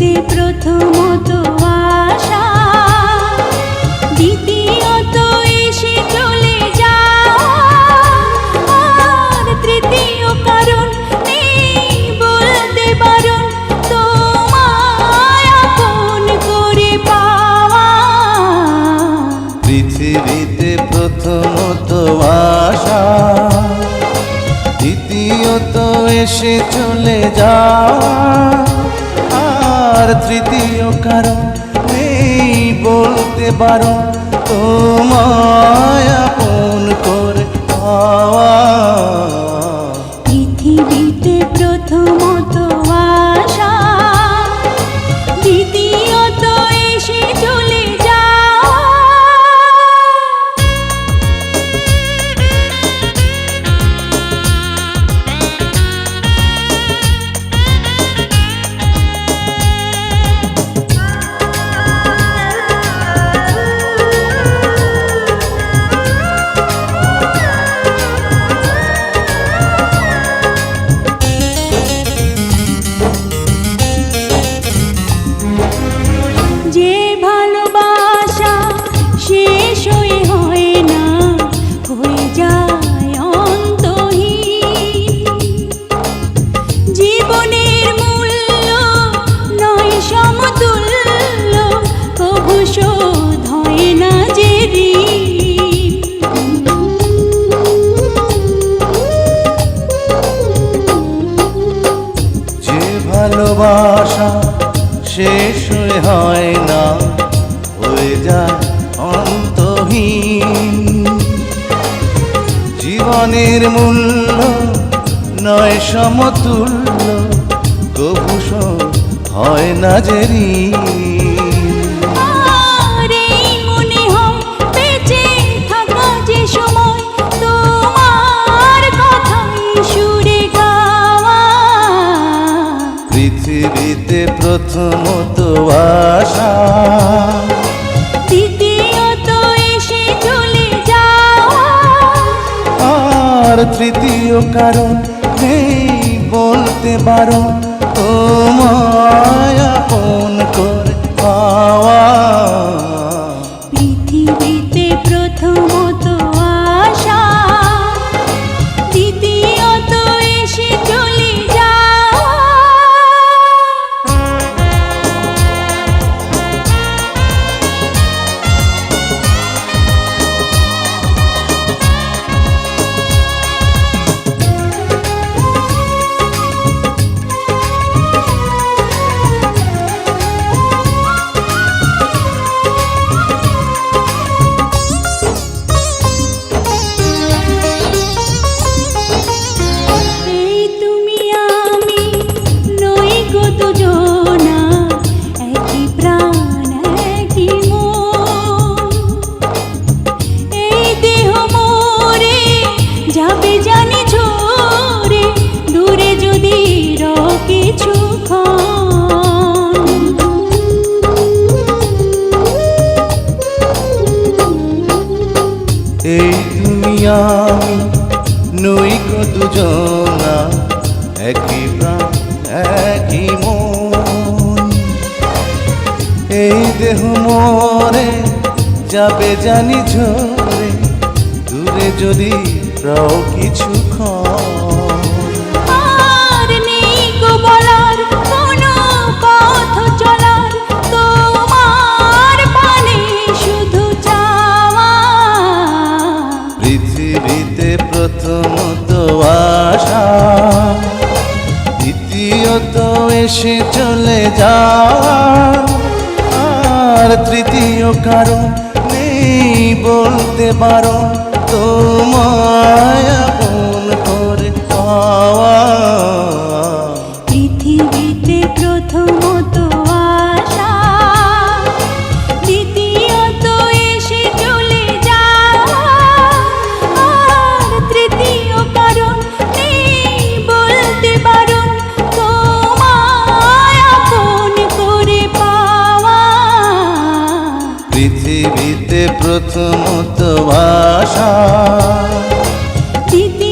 পৃথিবীতে প্রথমত আশা, দ্বিতীয়ত এসে চলে যাওয়া, আর তৃতীয় কারণ নেই বলতে বারণ তোমায় আপন করে পাওয়া। পৃথিবীতে প্রথমত আশা, দ্বিতীয়ত এসে চলে যাওয়া, আর তৃতীয় কারণ নেই বলতে বারণ তোমায় আপন করে পাওয়া। পৃথিবীতে প্রথমত আশা, দ্বিতীয়ত এসে চলে যাওয়া। যে ভালোবাসা শেষ হয়ে হয় না, হয়ে যায় অন্তহীন। জীবনের মূল্য নয় সমতুল্য, কভু শোধ হয় না যে ঋণ। যে ভালোবাসা শেষ হয় না, হয়ে যায় অন্তহীন। জীবনের মূল্য নয় সমতুল্য, কভু শোধ হয় না যে ঋণ। আর এই মনে হয় বেঁচে থাকা যে সময় তোমার কথাই সুরে গাওয়া। পৃথিবীতে প্রথমত আশা, দ্বিতীয়ত এসে চলে যাওয়া, আর তৃতীয় কারণ নেই বলতে বারণ তোমায় আপন করে পাওয়া। পৃথিবীতে প্রথমত আশা, দ্বিতীয়ত এসে চলে যাওয়া। এই তুমি আমি নই গো দুজনা, একই প্রাণ একই মন। এই দেহ মোরে যাবে জানি ঝরে, দূরে যদি রও কিছুক্ষণ। এই তুমি আমি নই গো দুজনা, একই প্রাণ একই মন। এই দেহ মরে যাবে জানি ঝরে, দূরে যদি রও কিছুক্ষণ। আর নেই গো বলার কোনো পথ চলার, তোমার পানে শুধু চাওয়া। পৃথিবীতে প্রথমত আশা, দ্বিতীয়ত এসে চলে যাওয়া, আর তৃতীয় কারণ নেই বলতে বারণ তোমায় আপন করে পাওয়া। পৃথিবীতে প্রথমত আশা, দ্বিতীয়ত এসে চলে যাওয়া, আর তৃতীয় কারণ নেই বলতে বারণ তোমায় আপন করে পাওয়া। পৃথিবীতে প্রথমত আশা, দ্বিতীয়